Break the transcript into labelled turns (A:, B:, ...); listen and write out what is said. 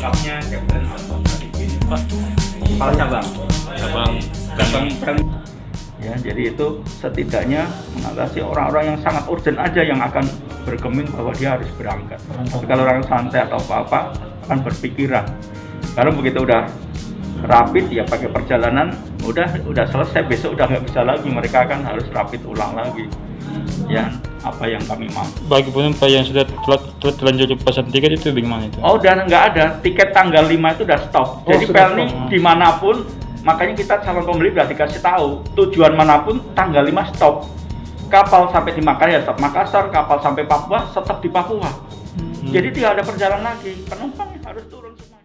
A: lengkapnya Captain Automotive ini Pak. Kepala cabang. Cabang. Ya, jadi itu setidaknya mengatasi orang-orang yang sangat urgent aja yang akan bergeming bahwa dia harus berangkat. Tapi kalau orang santai atau apa-apa akan berpikiran. Kalau begitu udah rapid ya pakai perjalanan udah selesai, besok udah nggak bisa lagi, mereka akan harus rapid ulang lagi. Ya, apa yang kami mau.
B: Bagi penumpang yang sudah terlanjur pesan tiket itu bagaimana itu?
A: Oh, udah nggak ada, tiket tanggal 5 itu udah stop. Jadi pelni dimanapun, makanya kita calon pembeli udah dikasih tahu tujuan manapun tanggal 5 stop. Kapal sampai di Makassar ya stop Makassar, kapal sampai Papua tetap di Papua. Jadi tidak ada perjalanan lagi, penumpang harus turun semua.